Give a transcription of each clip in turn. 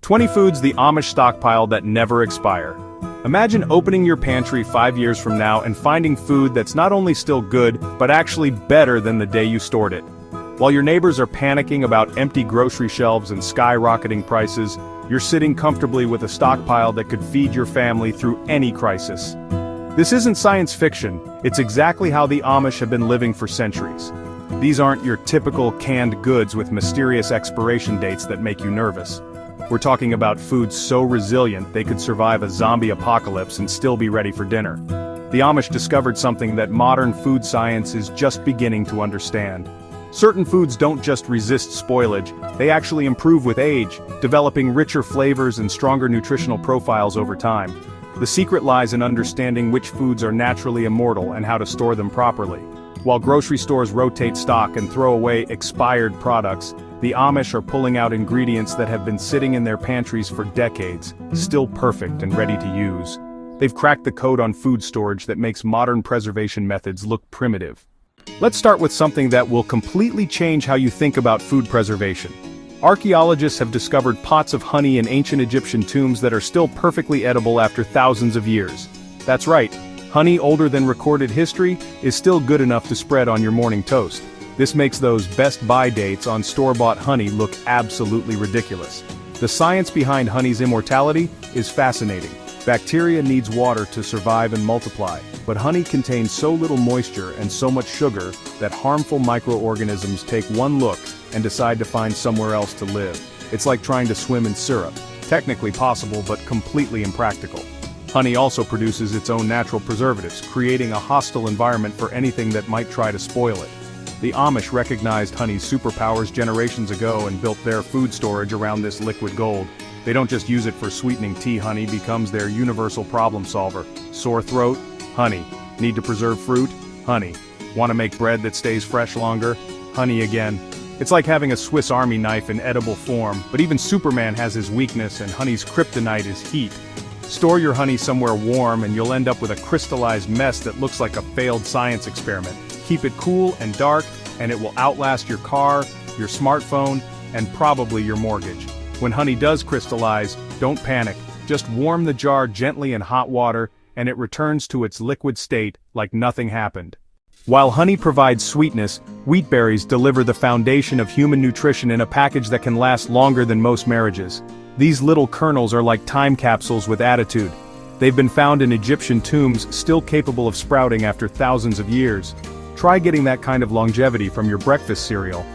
20 foods the Amish stockpile that never expire. Imagine opening your pantry 5 years from now and finding food that's not only still good, but actually better than the day you stored it. While your neighbors are panicking about empty grocery shelves and skyrocketing prices, you're sitting comfortably with a stockpile that could feed your family through any crisis. This isn't science fiction, it's exactly how the Amish have been living for centuries. These aren't your typical canned goods with mysterious expiration dates that make you nervous. We're talking about foods so resilient they could survive a zombie apocalypse and still be ready for dinner. The Amish discovered something that modern food science is just beginning to understand. Certain foods don't just resist spoilage, they actually improve with age, developing richer flavors and stronger nutritional profiles over time. The secret lies in understanding which foods are naturally immortal and how to store them properly. While grocery stores rotate stock and throw away expired products, the Amish are pulling out ingredients that have been sitting in their pantries for decades, still perfect and ready to use. They've cracked the code on food storage that makes modern preservation methods look primitive. Let's start with something that will completely change how you think about food preservation. Archaeologists have discovered pots of honey in ancient Egyptian tombs that are still perfectly edible after thousands of years. That's right, honey older than recorded history is still good enough to spread on your morning toast. This makes those best buy dates on store-bought honey look absolutely ridiculous. The science behind honey's immortality is fascinating. Bacteria needs water to survive and multiply, but honey contains so little moisture and so much sugar that harmful microorganisms take one look and decide to find somewhere else to live. It's like trying to swim in syrup. Technically possible, but completely impractical. Honey also produces its own natural preservatives, creating a hostile environment for anything that might try to spoil it. The Amish recognized honey's superpowers generations ago and built their food storage around this liquid gold. They don't just use it for sweetening tea. Honey becomes their universal problem solver. Sore throat? Honey. Need to preserve fruit? Honey. Want to make bread that stays fresh longer? Honey again. It's like having a Swiss Army knife in edible form, but even Superman has his weakness, and honey's kryptonite is heat. Store your honey somewhere warm and you'll end up with a crystallized mess that looks like a failed science experiment. Keep it cool and dark, and it will outlast your car, your smartphone, and probably your mortgage. When honey does crystallize, don't panic. Just warm the jar gently in hot water, and it returns to its liquid state like nothing happened. While honey provides sweetness, wheat berries deliver the foundation of human nutrition in a package that can last longer than most marriages. These little kernels are like time capsules with attitude. They've been found in Egyptian tombs, still capable of sprouting after thousands of years. Try getting that kind of longevity from your breakfast cereal.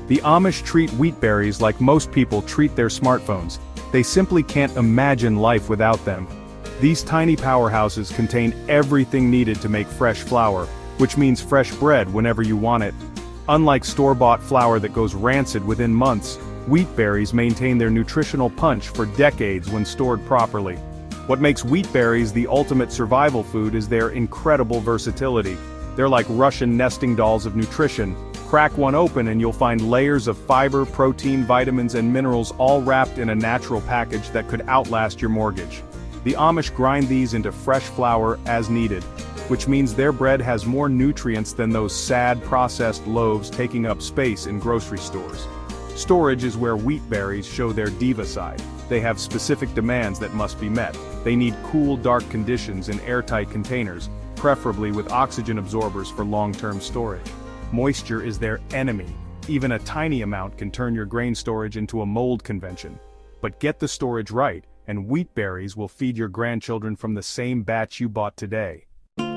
The Amish treat wheat berries like most people treat their smartphones. They simply can't imagine life without them. These tiny powerhouses contain everything needed to make fresh flour, which means fresh bread whenever you want it. Unlike store-bought flour that goes rancid within months, wheat berries maintain their nutritional punch for decades when stored properly. What makes wheat berries the ultimate survival food is their incredible versatility. They're like Russian nesting dolls of nutrition. Crack one open and you'll find layers of fiber, protein, vitamins, and minerals all wrapped in a natural package that could outlast your mortgage. The Amish grind these into fresh flour as needed, which means their bread has more nutrients than those sad processed loaves taking up space in grocery stores. Storage is where wheat berries show their diva side. They have specific demands that must be met. They need cool, dark conditions in airtight containers, preferably with oxygen absorbers for long-term storage. Moisture is their enemy. Even a tiny amount can turn your grain storage into a mold convention. But get the storage right, and wheat berries will feed your grandchildren from the same batch you bought today.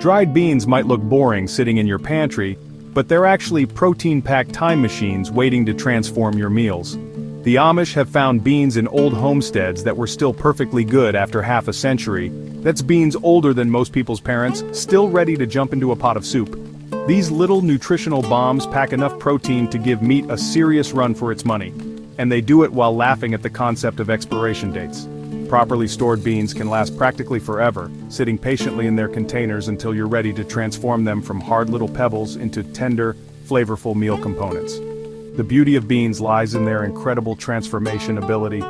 Dried beans might look boring sitting in your pantry, but they're actually protein-packed time machines waiting to transform your meals. The Amish have found beans in old homesteads that were still perfectly good after half a century. That's beans older than most people's parents, still ready to jump into a pot of soup. These little nutritional bombs pack enough protein to give meat a serious run for its money. And they do it while laughing at the concept of expiration dates. Properly stored beans can last practically forever, sitting patiently in their containers until you're ready to transform them from hard little pebbles into tender, flavorful meal components. The beauty of beans lies in their incredible transformation ability.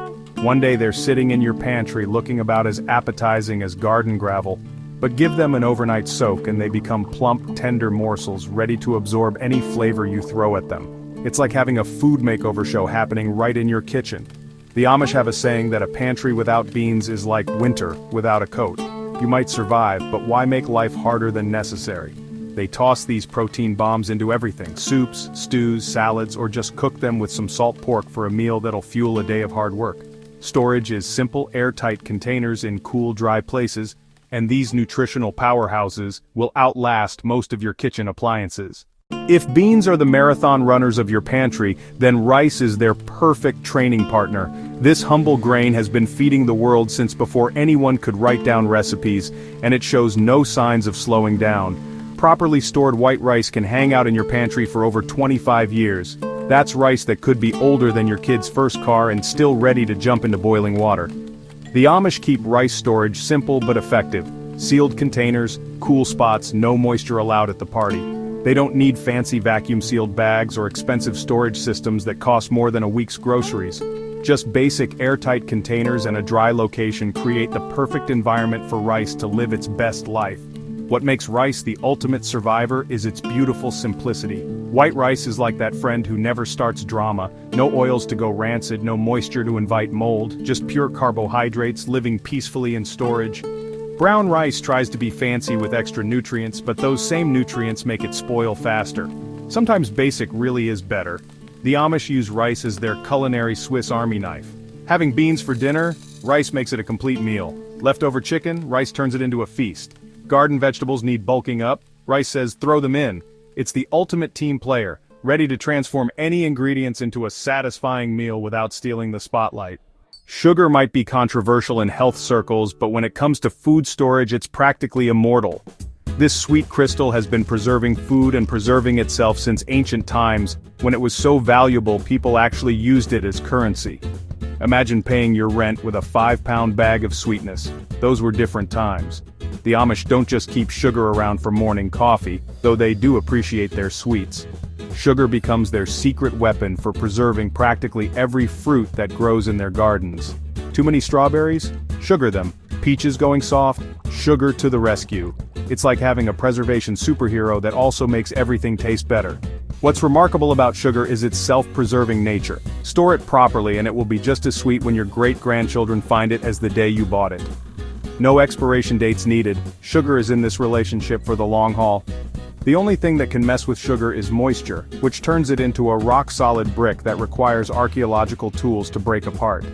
One day they're sitting in your pantry looking about as appetizing as garden gravel, but give them an overnight soak and they become plump, tender morsels ready to absorb any flavor you throw at them. It's like having a food makeover show happening right in your kitchen. The Amish have a saying that a pantry without beans is like winter without a coat. You might survive, but why make life harder than necessary? They toss these protein bombs into everything: soups, stews, salads, or just cook them with some salt pork for a meal that'll fuel a day of hard work. Storage is simple, airtight containers in cool, dry places, and these nutritional powerhouses will outlast most of your kitchen appliances. If beans are the marathon runners of your pantry, then rice is their perfect training partner. This humble grain has been feeding the world since before anyone could write down recipes, and it shows no signs of slowing down. Properly stored white rice can hang out in your pantry for over 25 years. That's rice that could be older than your kid's first car and still ready to jump into boiling water. The Amish keep rice storage simple but effective. Sealed containers, cool spots, no moisture allowed at the party. They don't need fancy vacuum-sealed bags or expensive storage systems that cost more than a week's groceries. Just basic airtight containers and a dry location create the perfect environment for rice to live its best life. What makes rice the ultimate survivor is its beautiful simplicity. White rice is like that friend who never starts drama. No oils to go rancid, no moisture to invite mold, just pure carbohydrates living peacefully in storage. Brown rice tries to be fancy with extra nutrients, but those same nutrients make it spoil faster. Sometimes basic really is better. The Amish use rice as their culinary Swiss Army knife. Having beans for dinner, rice makes it a complete meal. Leftover chicken, rice turns it into a feast. Garden vegetables need bulking up, rice says throw them in. It's the ultimate team player, ready to transform any ingredients into a satisfying meal without stealing the spotlight. Sugar might be controversial in health circles, but when it comes to food storage, it's practically immortal. This sweet crystal has been preserving food and preserving itself since ancient times. When it was so valuable, people actually used it as currency. Imagine paying your rent with a 5-pound bag of sweetness. Those were different times. The Amish don't just keep sugar around for morning coffee, though they do appreciate their sweets. Sugar becomes their secret weapon for preserving practically every fruit that grows in their gardens. Too many strawberries? Sugar them. Peaches going soft? Sugar to the rescue. It's like having a preservation superhero that also makes everything taste better. What's remarkable about sugar is its self-preserving nature. Store it properly and it will be just as sweet when your great-grandchildren find it as the day you bought it. No expiration dates needed. Sugar is in this relationship for the long haul. The only thing that can mess with sugar is moisture, which turns it into a rock-solid brick that requires archaeological tools to break apart.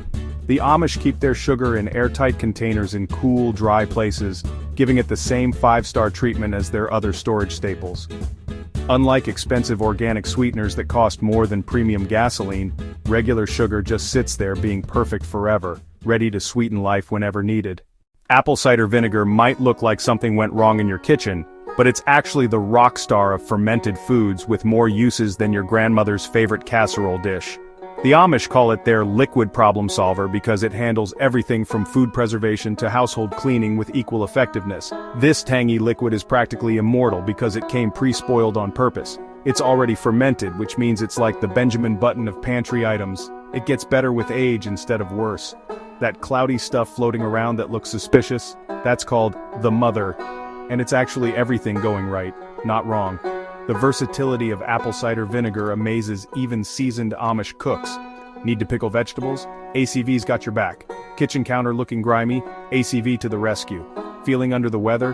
The Amish keep their sugar in airtight containers in cool, dry places, giving it the same 5-star treatment as their other storage staples. Unlike expensive organic sweeteners that cost more than premium gasoline, regular sugar just sits there being perfect forever, ready to sweeten life whenever needed. Apple cider vinegar might look like something went wrong in your kitchen, but it's actually the rock star of fermented foods with more uses than your grandmother's favorite casserole dish. The Amish call it their liquid problem solver because it handles everything from food preservation to household cleaning with equal effectiveness. This tangy liquid is practically immortal because it came pre-spoiled on purpose. It's already fermented, which means it's like the Benjamin Button of pantry items. It gets better with age instead of worse. That cloudy stuff floating around that looks suspicious, that's called the mother. And it's actually everything going right, not wrong. The versatility of apple cider vinegar amazes even seasoned Amish cooks. Need to pickle vegetables? ACV's got your back. Kitchen counter looking grimy? ACV to the rescue. Feeling under the weather?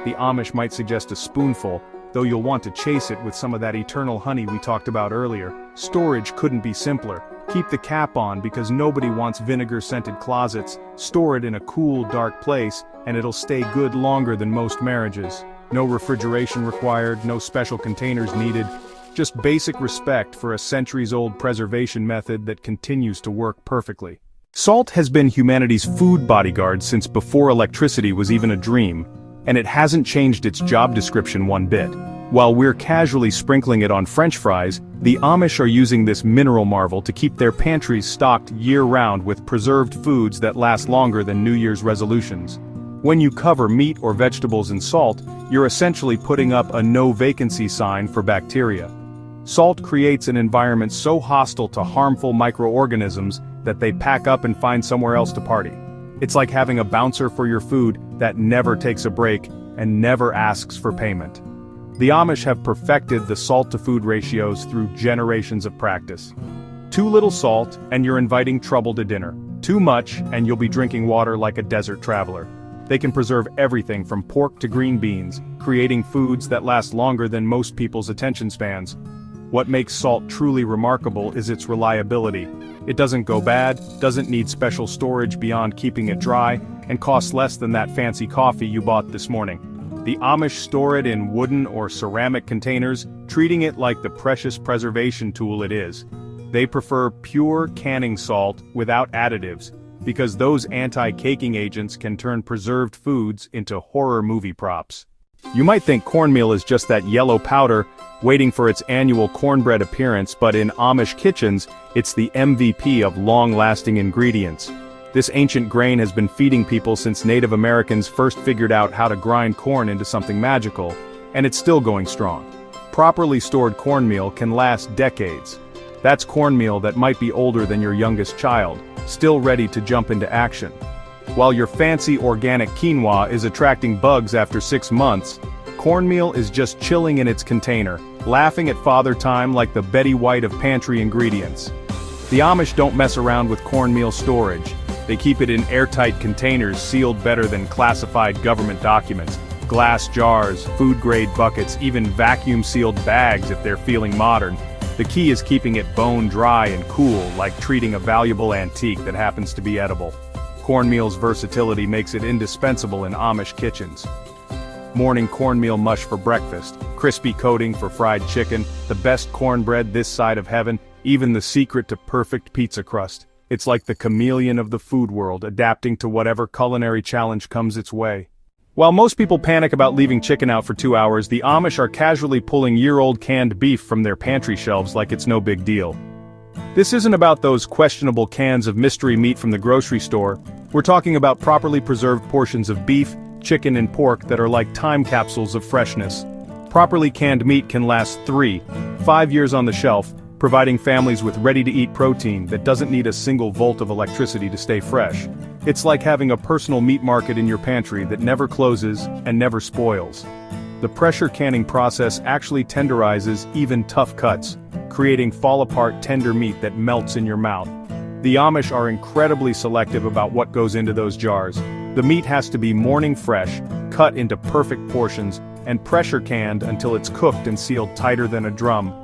The Amish might suggest a spoonful, though you'll want to chase it with some of that eternal honey we talked about earlier. Storage couldn't be simpler. Keep the cap on because nobody wants vinegar-scented closets. Store it in a cool, dark place, and it'll stay good longer than most marriages. No refrigeration required, no special containers needed. Just basic respect for a centuries-old preservation method that continues to work perfectly. Salt has been humanity's food bodyguard since before electricity was even a dream, and it hasn't changed its job description one bit. While we're casually sprinkling it on French fries, the Amish are using this mineral marvel to keep their pantries stocked year-round with preserved foods that last longer than New Year's resolutions. When you cover meat or vegetables in salt, you're essentially putting up a no-vacancy sign for bacteria. Salt creates an environment so hostile to harmful microorganisms that they pack up and find somewhere else to party. It's like having a bouncer for your food that never takes a break and never asks for payment. The Amish have perfected the salt-to-food ratios through generations of practice. Too little salt, and you're inviting trouble to dinner. Too much, and you'll be drinking water like a desert traveler. They can preserve everything from pork to green beans, creating foods that last longer than most people's attention spans. What makes salt truly remarkable is its reliability. It doesn't go bad, doesn't need special storage beyond keeping it dry, and costs less than that fancy coffee you bought this morning. The Amish store it in wooden or ceramic containers, treating it like the precious preservation tool it is. They prefer pure canning salt without additives, because those anti-caking agents can turn preserved foods into horror movie props. You might think cornmeal is just that yellow powder waiting for its annual cornbread appearance, but in Amish kitchens, it's the MVP of long-lasting ingredients. This ancient grain has been feeding people since Native Americans first figured out how to grind corn into something magical, and it's still going strong. Properly stored cornmeal can last decades. That's cornmeal that might be older than your youngest child, still ready to jump into action. While your fancy organic quinoa is attracting bugs after 6 months, cornmeal is just chilling in its container, laughing at Father Time like the Betty White of pantry ingredients. The Amish don't mess around with cornmeal storage. They keep it in airtight containers sealed better than classified government documents. Glass jars, food-grade buckets, even vacuum-sealed bags if they're feeling modern. The key is keeping it bone dry and cool, like treating a valuable antique that happens to be edible. Cornmeal's versatility makes it indispensable in Amish kitchens. Morning cornmeal mush for breakfast, crispy coating for fried chicken, the best cornbread this side of heaven, even the secret to perfect pizza crust. It's like the chameleon of the food world, adapting to whatever culinary challenge comes its way. While most people panic about leaving chicken out for 2 hours, the Amish are casually pulling year-old canned beef from their pantry shelves like it's no big deal. This isn't about those questionable cans of mystery meat from the grocery store. We're talking about properly preserved portions of beef, chicken and pork that are like time capsules of freshness. Properly canned meat can last 3-5 years on the shelf, providing families with ready-to-eat protein that doesn't need a single volt of electricity to stay fresh. It's like having a personal meat market in your pantry that never closes and never spoils. The pressure canning process actually tenderizes even tough cuts, creating fall-apart tender meat that melts in your mouth. The Amish are incredibly selective about what goes into those jars. The meat has to be morning fresh, cut into perfect portions, and pressure canned until it's cooked and sealed tighter than a drum.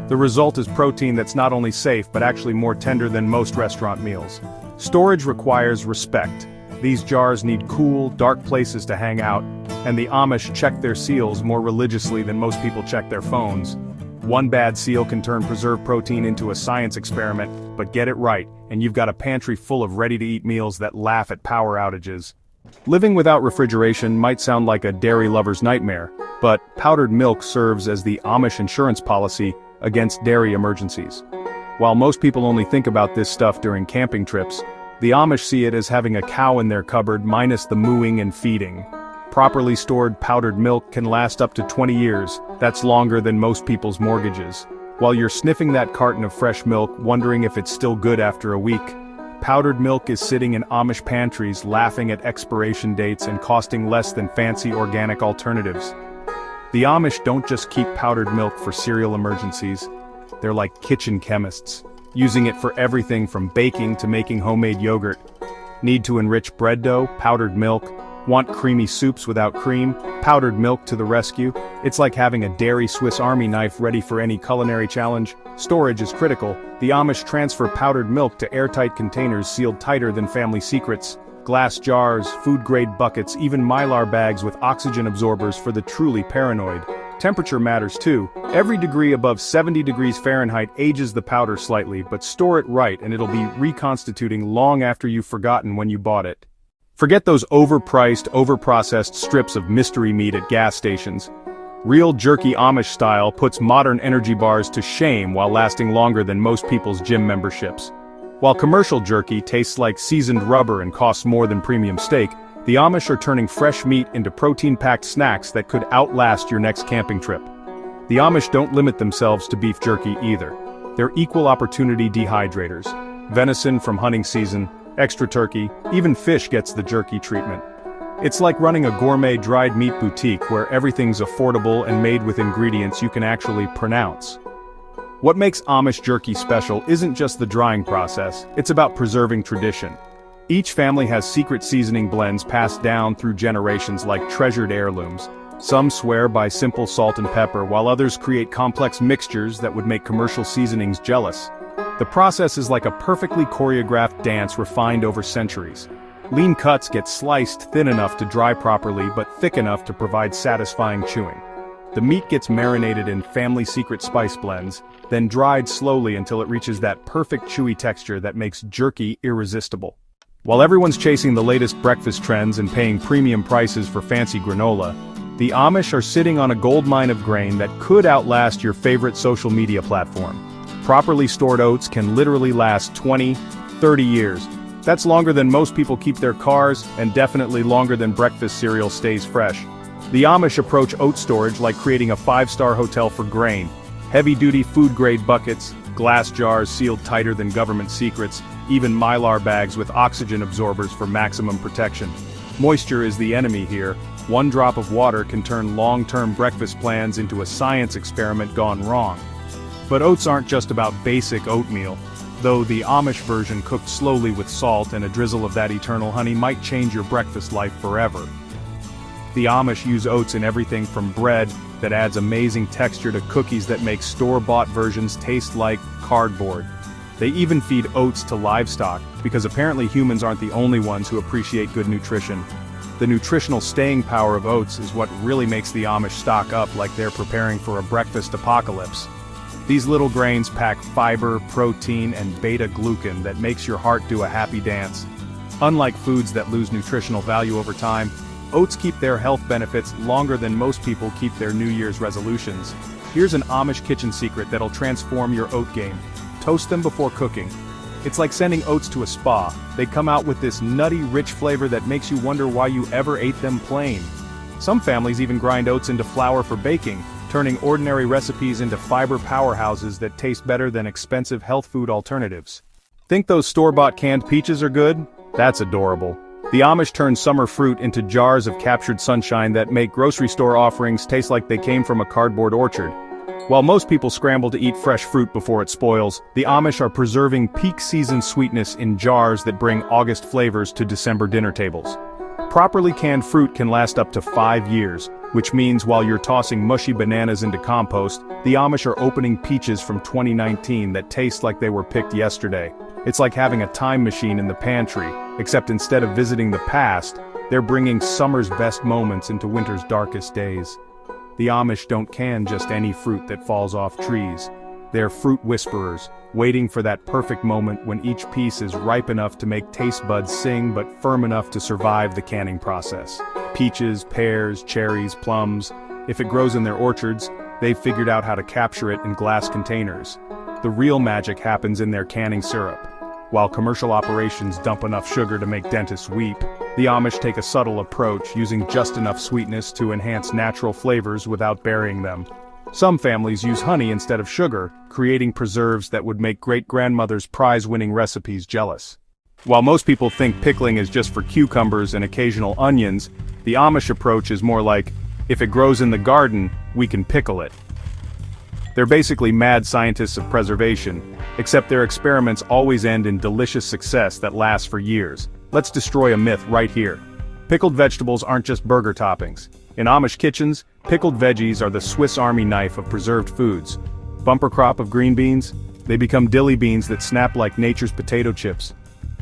The result is protein that's not only safe but actually more tender than most restaurant meals. Storage requires respect. These jars need cool, dark places to hang out, and the Amish check their seals more religiously than most people check their phones. One bad seal can turn preserved protein into a science experiment, but get it right, and you've got a pantry full of ready-to-eat meals that laugh at power outages. Living without refrigeration might sound like a dairy lover's nightmare, but powdered milk serves as the Amish insurance policy against dairy emergencies. While most people only think about this stuff during camping trips, the Amish see it as having a cow in their cupboard minus the mooing and feeding. Properly stored powdered milk can last up to 20 years, that's longer than most people's mortgages. While you're sniffing that carton of fresh milk, wondering if it's still good after a week, powdered milk is sitting in Amish pantries laughing at expiration dates and costing less than fancy organic alternatives. The Amish don't just keep powdered milk for cereal emergencies. They're like kitchen chemists, using it for everything from baking to making homemade yogurt. Need to enrich bread dough? Powdered milk. Want creamy soups without cream? Powdered milk to the rescue. It's like having a dairy Swiss Army knife ready for any culinary challenge. Storage is critical. The Amish transfer powdered milk to airtight containers sealed tighter than family secrets. Glass jars, food-grade buckets, even Mylar bags with oxygen absorbers for the truly paranoid. Temperature matters too. Every degree above 70 degrees Fahrenheit ages the powder slightly, but store it right and it'll be reconstituting long after you've forgotten when you bought it. Forget those overpriced, overprocessed strips of mystery meat at gas stations. Real jerky Amish style puts modern energy bars to shame while lasting longer than most people's gym memberships. While commercial jerky tastes like seasoned rubber and costs more than premium steak, the Amish are turning fresh meat into protein-packed snacks that could outlast your next camping trip. The Amish don't limit themselves to beef jerky either. They're equal opportunity dehydrators. Venison from hunting season, extra turkey, even fish gets the jerky treatment. It's like running a gourmet dried meat boutique where everything's affordable and made with ingredients you can actually pronounce. What makes Amish jerky special isn't just the drying process, it's about preserving tradition. Each family has secret seasoning blends passed down through generations like treasured heirlooms. Some swear by simple salt and pepper, while others create complex mixtures that would make commercial seasonings jealous. The process is like a perfectly choreographed dance refined over centuries. Lean cuts get sliced thin enough to dry properly but thick enough to provide satisfying chewing. The meat gets marinated in family secret spice blends, then dried slowly until it reaches that perfect chewy texture that makes jerky irresistible. While everyone's chasing the latest breakfast trends and paying premium prices for fancy granola, the Amish are sitting on a goldmine of grain that could outlast your favorite social media platform. Properly stored oats can literally last 20, 30 years. That's longer than most people keep their cars, and definitely longer than breakfast cereal stays fresh. The Amish approach oat storage like creating a 5-star hotel for grain. Heavy-duty food-grade buckets, glass jars sealed tighter than government secrets, even Mylar bags with oxygen absorbers for maximum protection. Moisture is the enemy here. One drop of water can turn long-term breakfast plans into a science experiment gone wrong. But oats aren't just about basic oatmeal. Though the Amish version cooked slowly with salt and a drizzle of that eternal honey might change your breakfast life forever. The Amish use oats in everything from bread that adds amazing texture to cookies that make store-bought versions taste like cardboard. They even feed oats to livestock, because apparently humans aren't the only ones who appreciate good nutrition. The nutritional staying power of oats is what really makes the Amish stock up like they're preparing for a breakfast apocalypse. These little grains pack fiber, protein, and beta-glucan that makes your heart do a happy dance. Unlike foods that lose nutritional value over time, oats keep their health benefits longer than most people keep their New Year's resolutions. Here's an Amish kitchen secret that'll transform your oat game. Toast them before cooking. It's like sending oats to a spa. They come out with this nutty, rich flavor that makes you wonder why you ever ate them plain. Some families even grind oats into flour for baking, turning ordinary recipes into fiber powerhouses that taste better than expensive health food alternatives. Think those store-bought canned peaches are good? That's adorable. The Amish turn summer fruit into jars of captured sunshine that make grocery store offerings taste like they came from a cardboard orchard. While most people scramble to eat fresh fruit before it spoils, the Amish are preserving peak season sweetness in jars that bring August flavors to December dinner tables. Properly canned fruit can last up to 5 years, which means while you're tossing mushy bananas into compost, the Amish are opening peaches from 2019 that taste like they were picked yesterday. It's like having a time machine in the pantry, except instead of visiting the past, they're bringing summer's best moments into winter's darkest days. The Amish don't can just any fruit that falls off trees. They're fruit whisperers, waiting for that perfect moment when each piece is ripe enough to make taste buds sing but firm enough to survive the canning process. Peaches, pears, cherries, plums. If it grows in their orchards, they've figured out how to capture it in glass containers. The real magic happens in their canning syrup. While commercial operations dump enough sugar to make dentists weep, the Amish take a subtle approach, using just enough sweetness to enhance natural flavors without burying them. Some families use honey instead of sugar, creating preserves that would make great-grandmother's prize-winning recipes jealous. While most people think pickling is just for cucumbers and occasional onions, the Amish approach is more like, if it grows in the garden, we can pickle it. They're basically mad scientists of preservation, except their experiments always end in delicious success that lasts for years. Let's destroy a myth right here. Pickled vegetables aren't just burger toppings. In Amish kitchens, pickled veggies are the Swiss Army knife of preserved foods. Bumper crop of green beans? They become dilly beans that snap like nature's potato chips.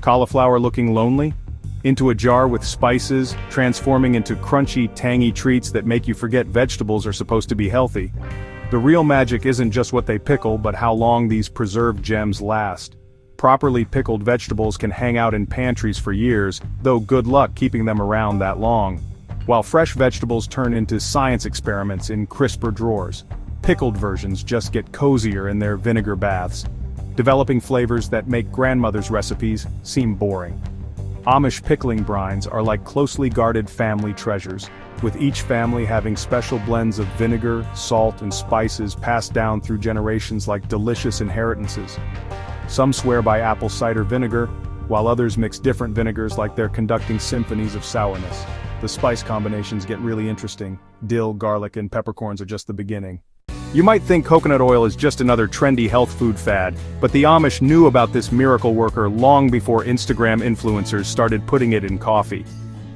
Cauliflower looking lonely? Into a jar with spices, transforming into crunchy, tangy treats that make you forget vegetables are supposed to be healthy. The real magic isn't just what they pickle, but how long these preserved gems last. Properly pickled vegetables can hang out in pantries for years, though good luck keeping them around that long. While fresh vegetables turn into science experiments in crisper drawers, pickled versions just get cozier in their vinegar baths, developing flavors that make grandmother's recipes seem boring. Amish pickling brines are like closely guarded family treasures, with each family having special blends of vinegar, salt, and spices passed down through generations like delicious inheritances. Some swear by apple cider vinegar, while others mix different vinegars like they're conducting symphonies of sourness. The spice combinations get really interesting. Dill, garlic, and peppercorns are just the beginning. You might think coconut oil is just another trendy health food fad, but the Amish knew about this miracle worker long before Instagram influencers started putting it in coffee.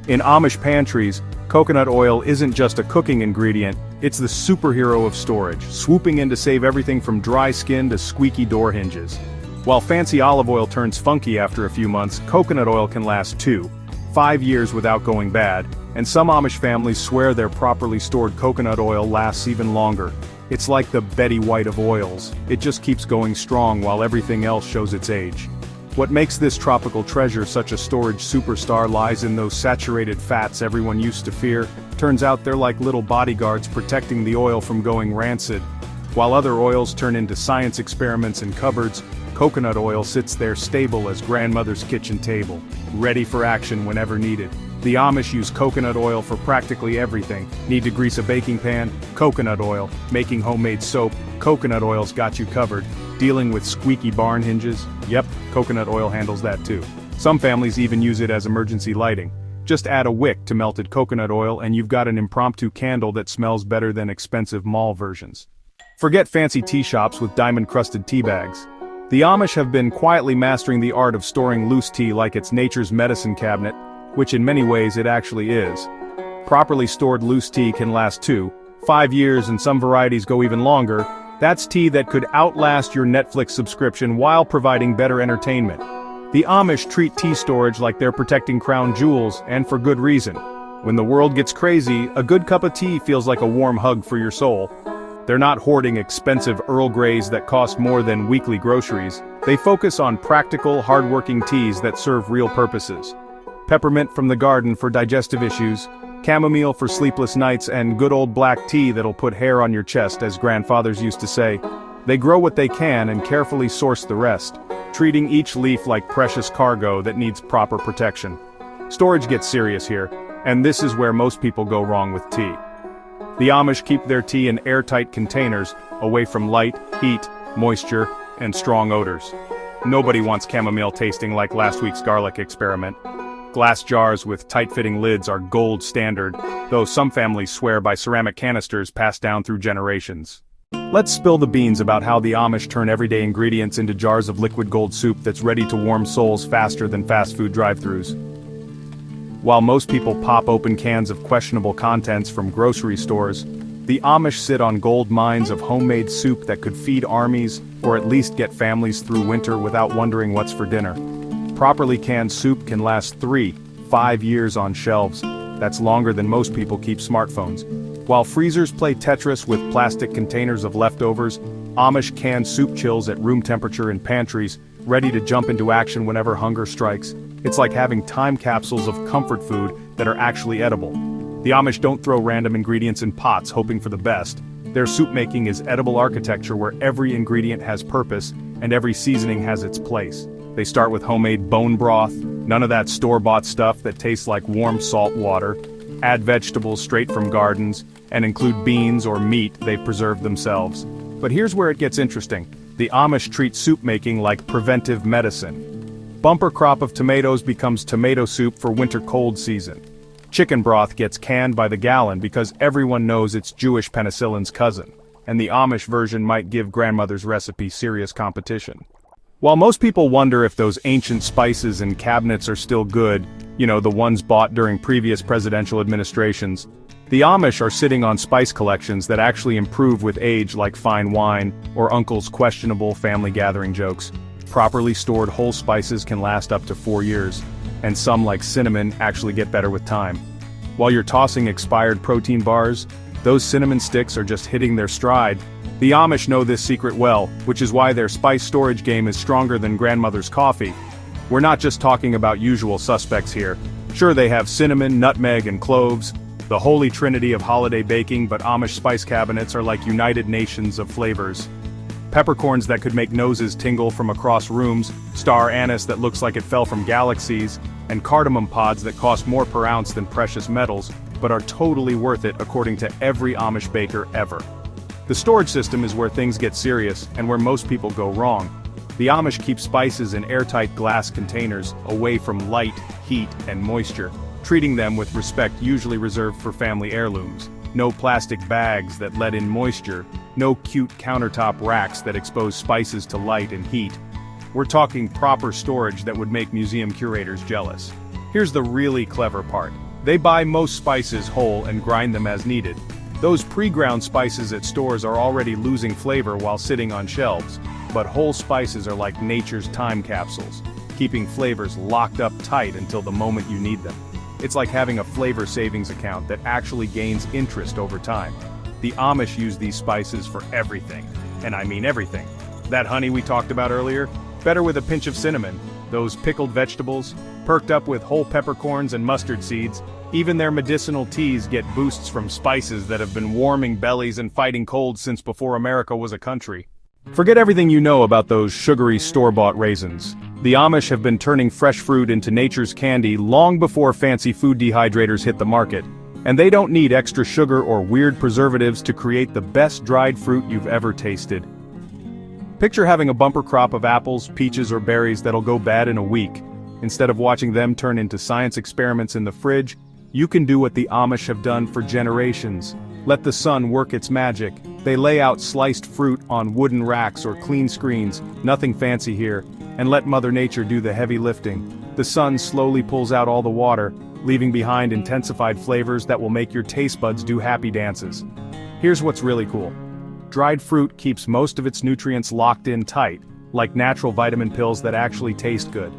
In Amish pantries, coconut oil isn't just a cooking ingredient, it's the superhero of storage, swooping in to save everything from dry skin to squeaky door hinges. While fancy olive oil turns funky after a few months, coconut oil can last 5 years without going bad, and some Amish families swear their properly stored coconut oil lasts even longer. It's like the Betty White of oils, it just keeps going strong while everything else shows its age. What makes this tropical treasure such a storage superstar lies in those saturated fats everyone used to fear. Turns out they're like little bodyguards protecting the oil from going rancid. While other oils turn into science experiments in cupboards, coconut oil sits there stable as grandmother's kitchen table, ready for action whenever needed. The Amish use coconut oil for practically everything. Need to grease a baking pan? Coconut oil. Making homemade soap? Coconut oil's got you covered. Dealing with squeaky barn hinges? Yep, coconut oil handles that too. Some families even use it as emergency lighting. Just add a wick to melted coconut oil and you've got an impromptu candle that smells better than expensive mall versions. Forget fancy tea shops with diamond-crusted tea bags. The Amish have been quietly mastering the art of storing loose tea like it's nature's medicine cabinet, which in many ways it actually is. Properly stored loose tea can last 5 years and some varieties go even longer. That's tea that could outlast your Netflix subscription while providing better entertainment. The Amish treat tea storage like they're protecting crown jewels, and for good reason. When the world gets crazy, a good cup of tea feels like a warm hug for your soul. They're not hoarding expensive Earl Greys that cost more than weekly groceries. They focus on practical, hard-working teas that serve real purposes. Peppermint from the garden for digestive issues, chamomile for sleepless nights, and good old black tea that'll put hair on your chest, as grandfathers used to say. They grow what they can and carefully source the rest, treating each leaf like precious cargo that needs proper protection. Storage gets serious here, and this is where most people go wrong with tea. The Amish keep their tea in airtight containers, away from light, heat, moisture, and strong odors. Nobody wants chamomile tasting like last week's garlic experiment. Glass jars with tight-fitting lids are gold standard, though some families swear by ceramic canisters passed down through generations. Let's spill the beans about how the Amish turn everyday ingredients into jars of liquid gold soup that's ready to warm souls faster than fast food drive-thrus. While most people pop open cans of questionable contents from grocery stores, the Amish sit on gold mines of homemade soup that could feed armies or at least get families through winter without wondering what's for dinner. Properly canned soup can last 5 years on shelves. That's longer than most people keep smartphones. While freezers play Tetris with plastic containers of leftovers, Amish can soup chills at room temperature in pantries, ready to jump into action whenever hunger strikes. It's like having time capsules of comfort food that are actually edible. The Amish don't throw random ingredients in pots hoping for the best. Their soup making is edible architecture where every ingredient has purpose and every seasoning has its place. They start with homemade bone broth, none of that store-bought stuff that tastes like warm salt water. Add vegetables straight from gardens, and include beans or meat they've preserved themselves. But here's where it gets interesting. The Amish treat soup making like preventive medicine. Bumper crop of tomatoes becomes tomato soup for winter cold season. Chicken broth gets canned by the gallon because everyone knows it's Jewish penicillin's cousin, and the Amish version might give grandmother's recipe serious competition. While most people wonder if those ancient spices in cabinets are still good, the ones bought during previous presidential administrations, the Amish are sitting on spice collections that actually improve with age, like fine wine or uncle's questionable family gathering jokes. Properly stored whole spices can last up to 4 years, and some, like cinnamon, actually get better with time. While you're tossing expired protein bars, those cinnamon sticks are just hitting their stride. The Amish know this secret well, which is why their spice storage game is stronger than grandmother's coffee. We're not just talking about usual suspects here. Sure, they have cinnamon, nutmeg, and cloves, the holy trinity of holiday baking, but Amish spice cabinets are like United Nations of flavors. Peppercorns that could make noses tingle from across rooms, star anise that looks like it fell from galaxies, and cardamom pods that cost more per ounce than precious metals, but are totally worth it according to every Amish baker ever. The storage system is where things get serious, and where most people go wrong. The Amish keep spices in airtight glass containers, away from light, heat, and moisture, treating them with respect usually reserved for family heirlooms. No plastic bags that let in moisture, No cute countertop racks that expose spices to light and heat. We're talking proper storage that would make museum curators jealous. Here's the really clever part. They buy most spices whole and grind them as needed. Those pre-ground spices at stores are already losing flavor while sitting on shelves, but whole spices are like nature's time capsules, keeping flavors locked up tight until the moment you need them. It's like having a flavor savings account that actually gains interest over time. The Amish use these spices for everything, and I mean everything. That honey we talked about earlier, better with a pinch of cinnamon. Those pickled vegetables, perked up with whole peppercorns and mustard seeds. Even their medicinal teas get boosts from spices that have been warming bellies and fighting colds since before America was a country. Forget everything you know about those sugary store-bought raisins. The Amish have been turning fresh fruit into nature's candy long before fancy food dehydrators hit the market. And they don't need extra sugar or weird preservatives to create the best dried fruit you've ever tasted. Picture having a bumper crop of apples, peaches, or berries that'll go bad in a week. Instead of watching them turn into science experiments in the fridge, you can do what the Amish have done for generations. Let the sun work its magic. They lay out sliced fruit on wooden racks or clean screens, nothing fancy here, and let Mother Nature do the heavy lifting. The sun slowly pulls out all the water, leaving behind intensified flavors that will make your taste buds do happy dances. Here's what's really cool. Dried fruit keeps most of its nutrients locked in tight, like natural vitamin pills that actually taste good.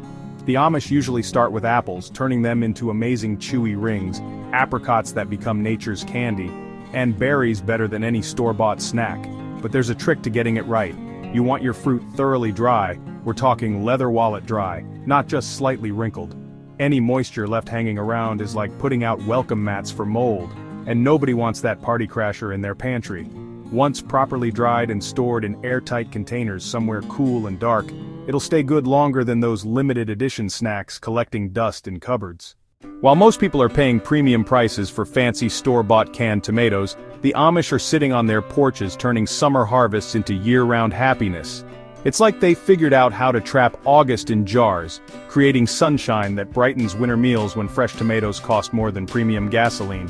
The Amish usually start with apples, turning them into amazing chewy rings, apricots that become nature's candy, and berries better than any store-bought snack. But there's a trick to getting it right. You want your fruit thoroughly dry. We're talking leather wallet dry, not just slightly wrinkled. Any moisture left hanging around is like putting out welcome mats for mold, and nobody wants that party crasher in their pantry. Once properly dried and stored in airtight containers somewhere cool and dark, it'll stay good longer than those limited edition snacks collecting dust in cupboards. While most people are paying premium prices for fancy store-bought canned tomatoes, the Amish are sitting on their porches turning summer harvests into year-round happiness. It's like they figured out how to trap August in jars, creating sunshine that brightens winter meals when fresh tomatoes cost more than premium gasoline.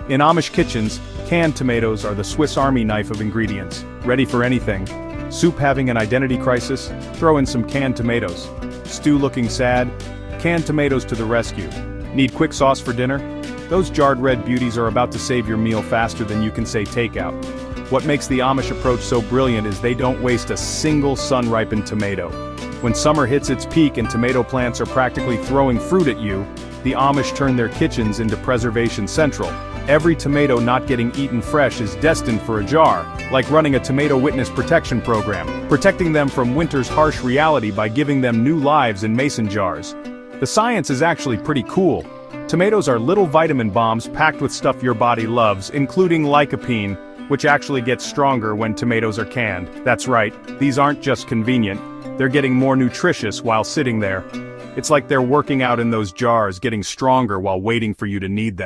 In Amish kitchens, canned tomatoes are the Swiss Army knife of ingredients, ready for anything. Soup having an identity crisis? Throw in some canned tomatoes. Stew looking sad? Canned tomatoes to the rescue. Need quick sauce for dinner? Those jarred red beauties are about to save your meal faster than you can say takeout. What makes the Amish approach so brilliant is they don't waste a single sun-ripened tomato. When summer hits its peak and tomato plants are practically throwing fruit at you, the Amish turn their kitchens into preservation central. Every tomato not getting eaten fresh is destined for a jar, like running a tomato witness protection program, protecting them from winter's harsh reality by giving them new lives in mason jars. The science is actually pretty cool. Tomatoes are little vitamin bombs packed with stuff your body loves, including lycopene, which actually gets stronger when tomatoes are canned. That's right, these aren't just convenient, they're getting more nutritious while sitting there. It's like they're working out in those jars, getting stronger while waiting for you to need them.